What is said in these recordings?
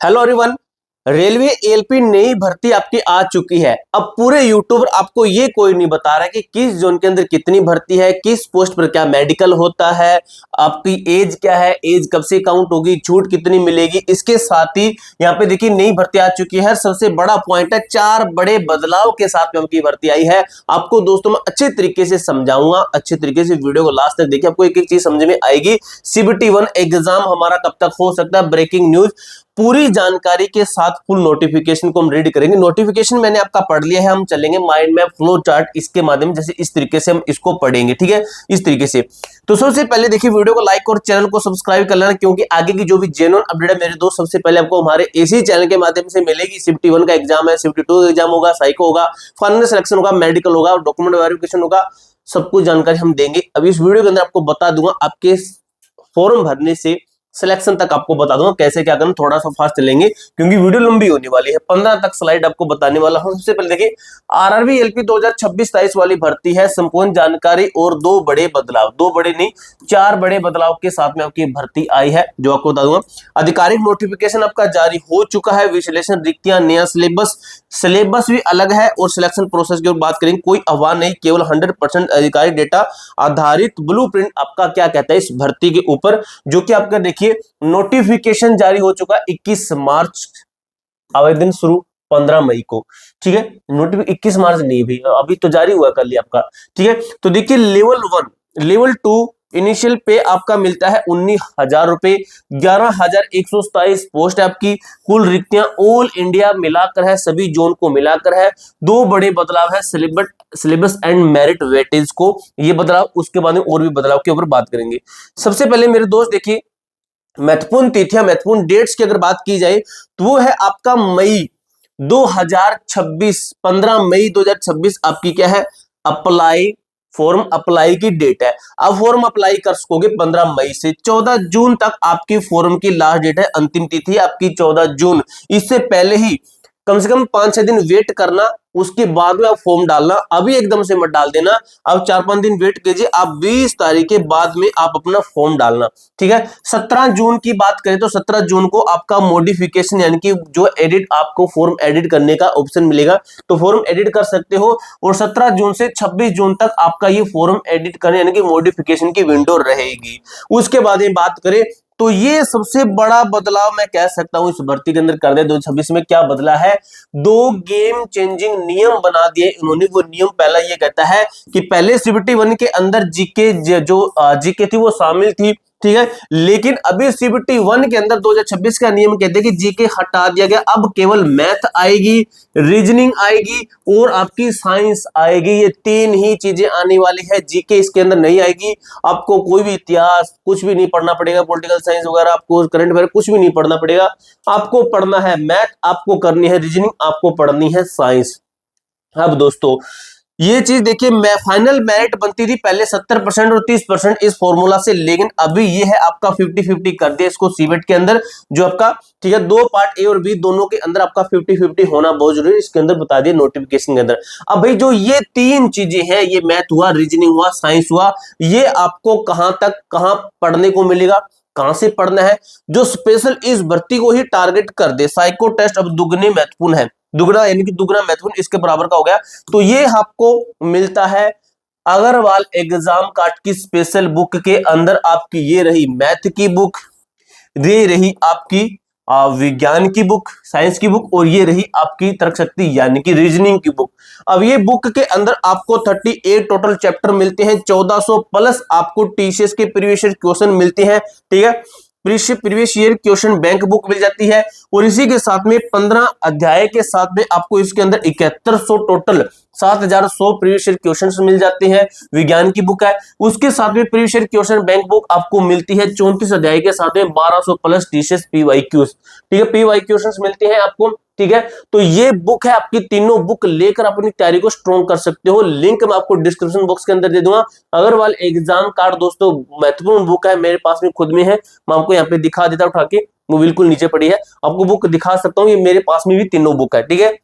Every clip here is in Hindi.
Hello everyone. रेलवे एएलपी नई भर्ती आपकी आ चुकी है। अब पूरे यूट्यूबर आपको ये कोई नहीं बता रहा है कि किस जोन के अंदर कितनी भर्ती है, किस पोस्ट पर क्या मेडिकल होता है, आपकी एज क्या है, एज कब से काउंट होगी, छूट कितनी मिलेगी। इसके साथ ही यहाँ पे देखिए नई भर्ती आ चुकी है। सबसे बड़ा पॉइंट है 4 बड़े बदलाव के साथ में आपकी भर्ती आई है। आपको दोस्तों मैं अच्छे तरीके से समझाऊंगा, अच्छे तरीके से वीडियो को लास्ट तक देखिए, आपको एक एक चीज समझ में आएगी। सीबीटी 1 एग्जाम हमारा कब तक हो सकता है, ब्रेकिंग न्यूज पूरी जानकारी के साथ फुल नोटिफिकेशन को हम रीड करेंगे। नोटिफिकेशन मैंने आपका पढ़ लिया है, हम चलेंगे माइंड मैप फ्लो चार्ट इसके माध्यम, जैसे इस तरीके से हम इसको पढ़ेंगे, ठीक है, इस तरीके से। तो सबसे पहले देखिए वीडियो को लाइक और चैनल को सब्सक्राइब कर लेना, क्योंकि आगे की जो भी जेन्युइन अपडेट है मेरे दोस्त सबसे पहले आपको हमारे इसी चैनल के माध्यम से मिलेगी। सीबीटी 1 का एग्जाम है, सीबीटी 2 एग्जाम होगा, साइको होगा, फाइनल सिलेक्शन होगा, मेडिकल होगा, डॉक्यूमेंट वेरिफिकेशन होगा, सब कुछ जानकारी हम देंगे। अब इस वीडियो के अंदर आपको बता दूंगा आपके फॉर्म भरने से सिलेक्शन तक आपको बता दूंगा कैसे क्या करना। थोड़ा सा फास्ट चलेंगे क्योंकि वीडियो लंबी होने वाली है, 15 तक स्लाइड आपको बताने वाला हूं। सबसे पहले देखिए आरआरबी एलपी 2026-27 वाली भर्ती है, संपूर्ण जानकारी और 2 बड़े बदलाव, 2 बड़े नहीं 4 बड़े बदलाव के साथ में आपकी भर्ती आई है, जो आपको बता दूंगा। आधिकारिक नोटिफिकेशन आपका जारी हो चुका है, विश्लेषण रिक्तियां, नया सिलेबस भी अलग है और सिलेक्शन प्रोसेस की बात करेंगे, कोई अफवाह नहीं, केवल 100% आधिकारिक डेटा आधारित ब्लूप्रिंट आपका क्या कहता है इस भर्ती के ऊपर, जो कि आपका देखिए नोटिफिकेशन जारी हो चुका 21 मार्च, आवेदन शुरू 15 मई को, ठीक है। नोटिफिकेशन 21 मार्च नहीं भी अभी तो जारी हुआ कल ही आपका, ठीक है। तो देखिए लेवल 1, लेवल 2 इनिशियल पे आपका मिलता है 19,000 रुपए, 11,127 पोस्ट है आपकी। कुल रिक्तियां ऑल इंडिया मिलाकर है, सभी जोन को मिलाकर है। 2 बड़े बदलाव है, सिलेबस एंड मेरिट वेटेज को, ये बदलाव, उसके बाद में और भी बदलाव के ऊपर बात करेंगे। सबसे पहले मेरे दोस्त देखिए महत्वपूर्ण तिथियां, महत्वपूर्ण डेट्स की अगर बात की जाए तो वो है आपका मई 2026, 15 मई 2026 आपकी क्या है, अप्लाई, फॉर्म अप्लाई की डेट है। अब फॉर्म अप्लाई कर सकोगे 15 मई से 14 जून तक आपकी फॉर्म की लास्ट डेट है, अंतिम तिथि आपकी 14 जून। इससे पहले ही कम से कम 5-6 दिन वेट करना, उसके बाद में आप फॉर्म डालना, अभी एकदम से मत डाल देना। अब 4-5 दिन वेट कीजिए, आप 20 तारीख के बाद में आप अपना फॉर्म डालना, ठीक है। 17 जून की बात करें तो 17 जून को आपका मॉडिफिकेशन यानी कि जो एडिट, आपको फॉर्म एडिट करने का ऑप्शन मिलेगा, तो फॉर्म एडिट कर सकते हो। और 17 जून से 26 जून तक आपका ये फॉर्म एडिट करने यानी कि मॉडिफिकेशन की विंडो रहेगी। उसके बाद में बात करें तो ये सबसे बड़ा बदलाव मैं कह सकता हूं इस भर्ती के अंदर कर दे। 2026 में क्या बदला है, 2 गेम चेंजिंग नियम बना दिए इन्होंने। वो नियम पहला ये कहता है कि पहले सीबीटी 1 के अंदर जीके जो जीके थी वो शामिल थी, ठीक है, लेकिन अभी सीबीटी 1 के अंदर 2026 का नियम कहते हैं कि जीके हटा दिया गया, अब केवल मैथ आएगी, रीजनिंग आएगी और आपकी साइंस आएगी। ये 3 ही चीजें आने वाली है, जीके इसके अंदर नहीं आएगी। आपको कोई भी इतिहास कुछ भी नहीं पढ़ना पड़ेगा, पॉलिटिकल साइंस वगैरह आपको करंट अफेयर कुछ भी नहीं पढ़ना पड़ेगा। आपको पढ़ना है मैथ, आपको करनी है रीजनिंग, आपको पढ़नी है साइंस। अब दोस्तों ये चीज देखिए, मैं फाइनल मेरिट बनती थी पहले 70% और 30% इस फॉर्मूला से, लेकिन अभी ये है आपका 50-50 कर दिया इसको सीबेट के अंदर, जो आपका, ठीक है, 2 पार्ट ए और बी दोनों के अंदर आपका 50-50 होना बहुत जरूरी है, इसके अंदर बता दिया नोटिफिकेशन के अंदर। अब भाई जो ये 3 चीजें हैं, ये मैथ हुआ, रीजनिंग हुआ, साइंस हुआ, ये आपको कहां तक कहां पढ़ने को मिलेगा, कहां से पढ़ना है, जो स्पेशल इस भर्ती को ही टारगेट कर दे। साइको टेस्ट अब दुगने महत्वपूर्ण है, दुगना यानी कि दुगना महत्वपूर्ण, इसके बराबर का हो गया। तो ये आपको मिलता है अग्रवाल एग्जाम कार्ड की स्पेशल बुक के अंदर। आपकी ये रही मैथ की बुक, ये रही आपकी विज्ञान की बुक, साइंस की बुक, और ये रही आपकी तर्क शक्ति यानी कि रीजनिंग की बुक। अब ये बुक के अंदर आपको 38 टोटल चैप्टर मिलते हैं, 1400 प्लस आपको टीसीएस के प्रीवियस ईयर क्वेश्चन मिलते हैं, ठीक है। Previous year question bank book मिल जाती है, और इसी के साथ में 15 अध्याय के साथ में आपको इसके अंदर 7100 टोटल 7100 प्रीवियस ईयर क्वेश्चंस मिल जाते हैं, विज्ञान की बुक है। उसके साथ में previous year question bank book आपको मिलती है 34 अध्याय के साथ में 1200 प्लस टीसीएस पीवाईक्यूज, ठीक है, पीवाईक्यूज मिलते हैं आपको, ठीक है। तो ये बुक है आपकी, तीनों बुक लेकर अपनी तैयारी को स्ट्रॉन्ग कर सकते हो। लिंक मैं आपको डिस्क्रिप्शन बॉक्स के अंदर दे दूंगा। अग्रवाल एग्जाम कार्ड दोस्तों महत्वपूर्ण बुक है, मेरे पास में खुद में है, मैं आपको यहाँ पे दिखा देता उठा के, वो बिल्कुल नीचे पड़ी है, आपको बुक दिखा सकता हूँ, ये मेरे पास में भी तीनों बुक है, ठीक है।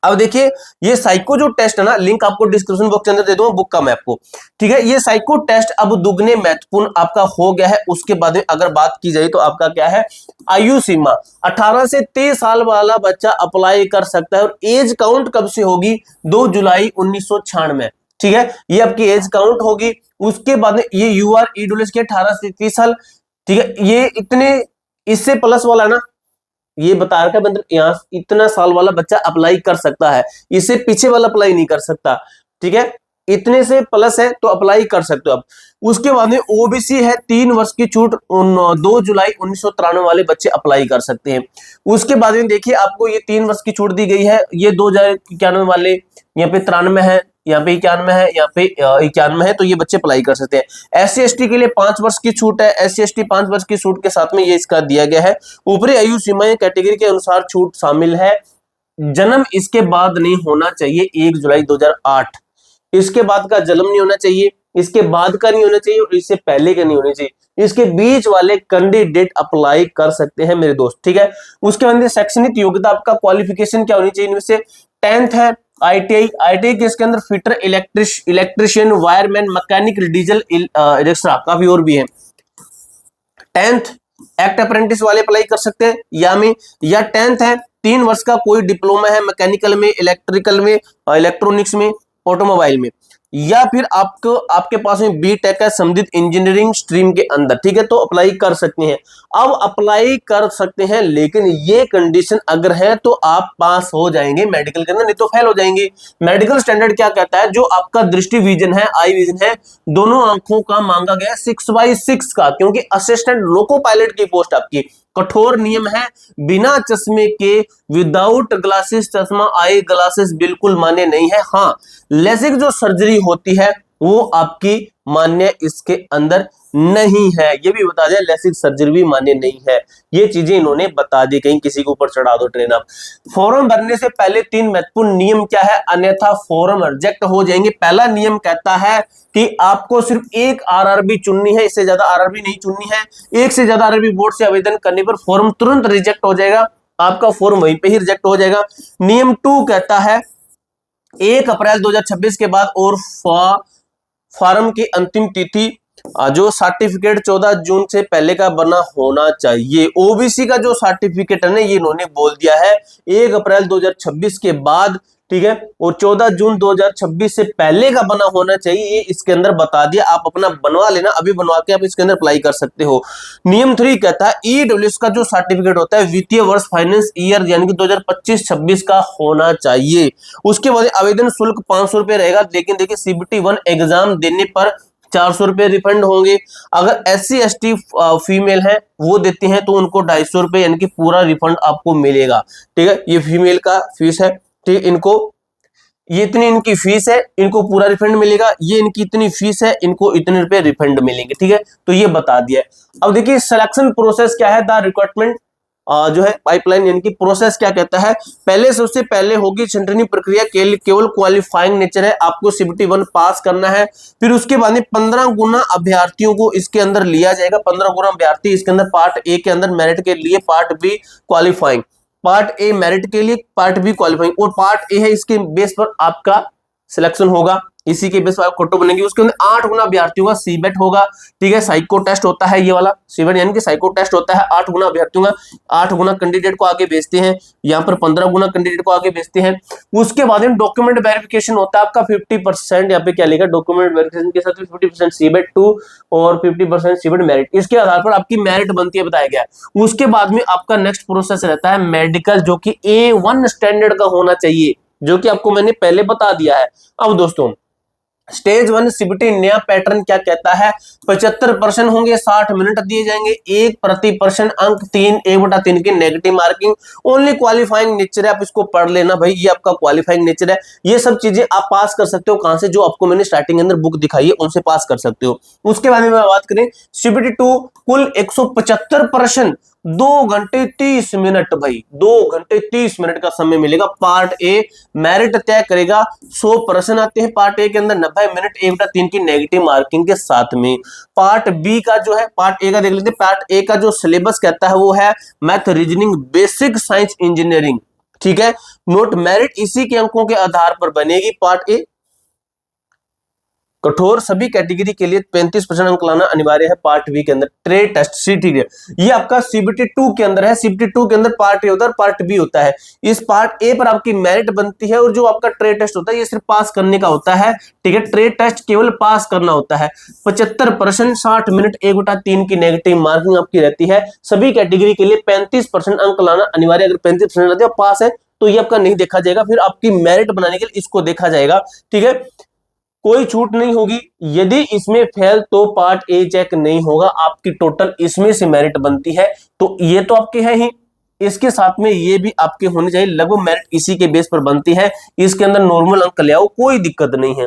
अब देखिए ये साइको जो टेस्ट है ना, लिंक आपको डिस्क्रिप्शन बॉक्स के अंदर दे दूंगा बुक का मैं आपको, ठीक है। ये साइको टेस्ट अब दुगने महत्वपूर्ण आपका हो गया है। उसके बाद में अगर बात की जाए तो आपका क्या है, आयु सीमा 18 से 23 साल वाला बच्चा अप्लाई कर सकता है। और एज काउंट कब से होगी, 2 जुलाई 1996, ठीक है, ये आपकी एज काउंट होगी। उसके बाद में ये यूआर ईडब्ल्यूएस के 18 से 30 साल, ठीक है, ये इतने इससे प्लस वाला ना, ये बता रखा है मतलब यहाँ इतना साल वाला बच्चा अप्लाई कर सकता है, इससे पीछे वाला अप्लाई नहीं कर सकता, ठीक है। इतने से प्लस है तो अप्लाई कर सकते हो आप। उसके बाद में ओबीसी है, 3 वर्ष की छूट, 2 जुलाई 1993 वाले बच्चे अप्लाई कर सकते हैं। उसके बाद में देखिए आपको ये 3 वर्ष की छूट दी गई है, ये 2091 वाले, यहाँ पे 93 है, यहाँ पे 91 है, यहाँ पे 91 है, तो ये बच्चे अप्लाई कर सकते हैं। SC ST के लिए 5 वर्ष की छूट है, SC ST 5 वर्ष की छूट के साथ में ये इसका दिया गया है। ऊपरी आयु सीमा कैटेगरी के अनुसार छूट शामिल है। जन्म इसके बाद नहीं होना चाहिए 1 जुलाई 2008, इसके बाद का जन्म नहीं होना चाहिए, इसके बाद का नहीं होना चाहिए और इससे पहले का नहीं होना चाहिए। इसके बीच वाले कैंडिडेट अप्लाई कर सकते हैं मेरे दोस्त, ठीक है। उसके बाद शैक्षणिक योग्यता आपका क्वालिफिकेशन क्या होनी चाहिए, इनमें से 10th है, ITI के इसके अंदर fitter, electrician, wireman, mechanic, diesel, extra काफी और भी है। 10th एक्ट अप्रेंटिस वाले अप्लाई कर सकते हैं, या 10th है, 3 वर्ष का कोई डिप्लोमा है मैकेनिकल में, इलेक्ट्रिकल में, इलेक्ट्रॉनिक्स में, ऑटोमोबाइल में, या फिर आपको आपके पास में बीटेक है संबंधित इंजीनियरिंग स्ट्रीम के अंदर, ठीक है, तो अप्लाई कर सकते हैं। अब अप्लाई कर सकते हैं, लेकिन ये कंडीशन अगर है तो आप पास हो जाएंगे मेडिकल के अंदर, नहीं तो फेल हो जाएंगे। मेडिकल स्टैंडर्ड क्या कहता है, जो आपका दृष्टि विजन है, आई विजन है, दोनों आंखों का मांगा गया 6/6 का, क्योंकि असिस्टेंट लोको पायलट की पोस्ट आपकी कठोर नियम है, बिना चश्मे के, विदाउट ग्लासेस, चश्मा आई ग्लासेस बिल्कुल मान्य नहीं है। हाँ, लेसिक जो सर्जरी होती है वो आपकी मान्य इसके अंदर नहीं है, ये भी बता दें, लेसिक सर्जरी भी मान्य नहीं है। ये चीजें इन्होंने बता दी, कहीं किसी के ऊपर चढ़ा दो ट्रेन आप। फॉर्म भरने से पहले 3 महत्वपूर्ण नियम क्या है, अन्यथा फॉर्म रिजेक्ट हो जाएंगे। पहला नियम कहता है कि आपको सिर्फ एक आरआरबी चुननी है, इससे ज्यादा आरआरबी नहीं चुननी है। एक से ज्यादा आरआरबी बोर्ड से आवेदन करने पर फॉर्म तुरंत रिजेक्ट हो जाएगा, आपका फॉर्म वहीं पे ही रिजेक्ट हो जाएगा। नियम 2 कहता है 1 अप्रैल 2026 के बाद और फॉर्म की अंतिम तिथि जो सर्टिफिकेट 14 जून से पहले का बना होना चाहिए। ओबीसी का जो सर्टिफिकेट है ना, ये इन्होंने बोल दिया है 1 अप्रैल 2026 के बाद, ठीक है, और 14 जून 2026 से पहले का बना होना चाहिए, ये इसके अंदर बता दिया। आप अपना बनवा लेना, अभी बनवा के आप इसके अंदर अप्लाई कर सकते हो। नियम 3 कहता है ईडब्ल्यूएस का जो सर्टिफिकेट होता है वित्तीय वर्ष फाइनेंस ईयर यानी कि 2025-26 का होना चाहिए। उसके बाद आवेदन शुल्क 500 रुपए रहेगा, लेकिन देखिए CBT 1 एग्जाम देने पर 400 रुपए रिफंड होंगे। अगर SC ST फीमेल है वो देते हैं तो उनको 250 रुपए यानी कि पूरा रिफंड आपको मिलेगा, ठीक है। ये फीमेल का फीस है, ठीक, इनको ये इतनी इनकी फीस है, इनको पूरा रिफंड मिलेगा। ये इनकी इतनी फीस है, इनको इतने रुपए रिफंड मिलेंगे, ठीक है। तो ये बता दिया है। अब देखिए सिलेक्शन प्रोसेस क्या है, द रिक्रूटमेंट जो है पाइपलाइन यानी कि प्रोसेस क्या कहता है। पहले सबसे पहले होगी छंटनी प्रक्रिया, केवल क्वालिफाइंग नेचर है, आपको CBT 1 पास करना है। फिर उसके बाद में 15 गुना अभ्यर्थियों को इसके अंदर लिया जाएगा, 15 गुना अभ्यर्थी इसके अंदर पार्ट ए के अंदर मेरिट के लिए, part B qualifying, part A merit के लिए, पार्ट बी क्वालिफाइंग, और पार्ट ए है इसके बेस पर आपका सिलेक्शन होगा, इसी के बेस पर आप फोटो बनेंगे। उसके अंदर 8 गुना अभ्यर्थियों का सीबेट होगा, ठीक है। साइको टेस्ट होता है ये वाला सीबेट यानी कि साइको टेस्ट होता है 8 गुना अभ्यर्थियों का, 8 गुना कैंडिडेट को आगे भेजते हैं, यहाँ पर 15 गुना कैंडिडेट को आगे भेजते हैं। उसके बाद में डॉक्यूमेंट वेरिफिकेशन होता है आपका 50%, यहाँ पे क्या लिखा, डॉक्यूमेंट वेरिफिकेशन के साथ 50% सीबेट 2 और 50% सीबेट मेरिट, इसके आधार पर आपकी मेरिट बनती है, बताया गया। उसके बाद में आपका नेक्स्ट प्रोसेस रहता है मेडिकल, जो कि A1 स्टैंडर्ड का होना चाहिए, जो कि आपको मैंने पहले बता दिया है। अब दोस्तों स्टेज 1 CBT नया पैटर्न क्या कहता है, 75% होंगे, 60 मिनट दिए जाएंगे, 1% अंक, 1/3 की negative marking, only qualifying nature है, आप इसको पढ़ लेना भाई, ये आपका क्वालिफाइंग नेचर है। ये सब चीजें आप पास कर सकते हो, कहां से, जो आपको मैंने स्टार्टिंग के अंदर बुक दिखाई है उनसे पास कर सकते हो। उसके बारे में बात करें CBT 2 कुल 175 प्रश्न, 2 घंटे 30 मिनट, भाई 2 घंटे 30 मिनट का समय मिलेगा। पार्ट ए मेरिट तय करेगा, 100 प्रश्न आते हैं पार्ट ए के अंदर, 90 मिनट, 1/3 की नेगेटिव मार्किंग के साथ में। पार्ट बी का जो है, पार्ट ए का देख लेते हैं। पार्ट ए का जो सिलेबस कहता है वो है math, reasoning, basic science, engineering, ठीक है। नोट मेरिट इसी के अंकों के आधार पर बनेगी। पार्ट ए, कठोर सभी कैटेगरी के लिए 35% अंक लाना अनिवार्य है। पार्ट बी के अंदर ट्रेड टेस्ट सीटी, ये आपका सीबीटी 2 के अंदर है। सीबीटी 2 के अंदर पार्ट ए होता है, पार्ट बी होता है। इस पार्ट ए पर आपकी मेरिट बनती है और जो आपका ट्रेड टेस्ट होता है ये सिर्फ पास करने का होता है, ठीक है। ट्रेड टेस्ट केवल पास करना होता है। 75%, 60 मिनट 1/3 की नेगेटिव मार्किंग आपकी रहती है। सभी कैटेगरी के लिए 35% अंक लाना अनिवार्य। अगर 35% लाते हो पास है तो ये आपका नहीं देखा जाएगा, फिर आपकी मेरिट बनाने के लिए इसको देखा जाएगा, ठीक है। कोई छूट नहीं होगी। यदि इसमें फेल तो पार्ट ए चेक नहीं होगा, आपकी टोटल इसमें से मेरिट बनती है। तो ये तो आपके है ही, इसके साथ में ये भी आपके होने चाहिए। लगभग मेरिट इसी के बेस पर बनती है। इसके अंदर नॉर्मल अंक ले आओ, कोई दिक्कत नहीं है।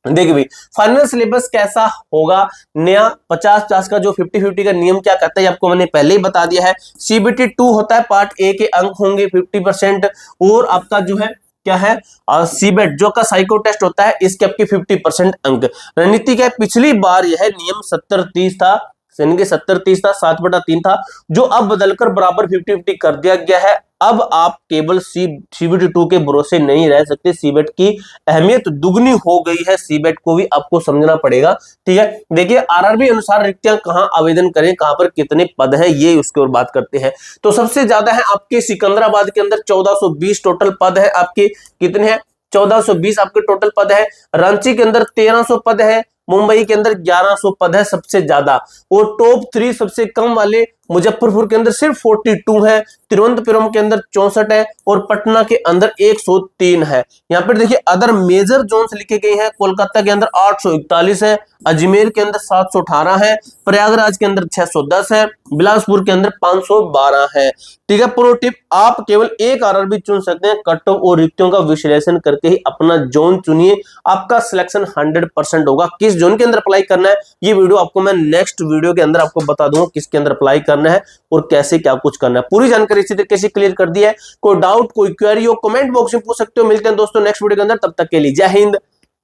देखिए भाई, फाइनल सिलेबस कैसा होगा नया 50-50 का जो 50-50 का नियम क्या कहता है आपको मैंने पहले ही बता दिया है। सीबीटी 2 होता है, पार्ट ए के अंक होंगे 50% और आपका जो है क्या है सीबेट जो का साइको टेस्ट होता है इसके आपके 50% अंक। रणनीति क्या है, पिछली बार यह नियम 70-30 था, यानी कि 70-30 था, 7/3 था, जो अब बदलकर बराबर 50-50 कर दिया गया है। अब आप केवल सीबीटी 2 के भरोसे नहीं रह सकते, सीबेट की अहमियत दुगनी हो गई है, सीबेट को भी आपको समझना पड़ेगा, ठीक है। देखिए आरआरबी अनुसार रिक्तियां कहां आवेदन करें, कहां पर कितने पद है, ये उसके और बात करते हैं। तो सबसे ज्यादा है आपके सिकंदराबाद के अंदर 1420 टोटल पद है आपके, कितने हैं 1420 आपके टोटल पद है। रांची के अंदर 1300 पद है, मुंबई के अंदर 1100 पद है सबसे ज्यादा, और टॉप 3 सबसे कम वाले मुजफ्फरपुर के अंदर सिर्फ 42 है, तिरुवनंतपुरम के अंदर 64 है और पटना के अंदर 103 है। यहाँ पर देखिए अदर मेजर जोन्स लिखे गए हैं। कोलकाता के अंदर 841 है, अजमेर के अंदर 718 है, प्रयागराज के अंदर 610 है, बिलासपुर के अंदर 512 है, ठीक है। प्रो टिप, आप केवल एक आरआरबी चुन सकते हैं, कट ऑफ और रिक्तियों का विश्लेषण करके ही अपना जोन चुनिए, आपका सिलेक्शन 100% होगा। किस जोन के अंदर अप्लाई करना है ये वीडियो आपको मैं नेक्स्ट वीडियो के अंदर आपको बता दूंगा, किसके अंदर अप्लाई करना है और कैसे क्या कुछ करना है। पूरी जानकारी इसी तरीके से क्लियर कर दी है। कोई डाउट कोई क्वेरी हो कमेंट बॉक्स में पूछ सकते हो। मिलते हैं दोस्तों नेक्स्ट वीडियो के अंदर, तब तक के लिए जय हिंद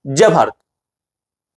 जय भारत।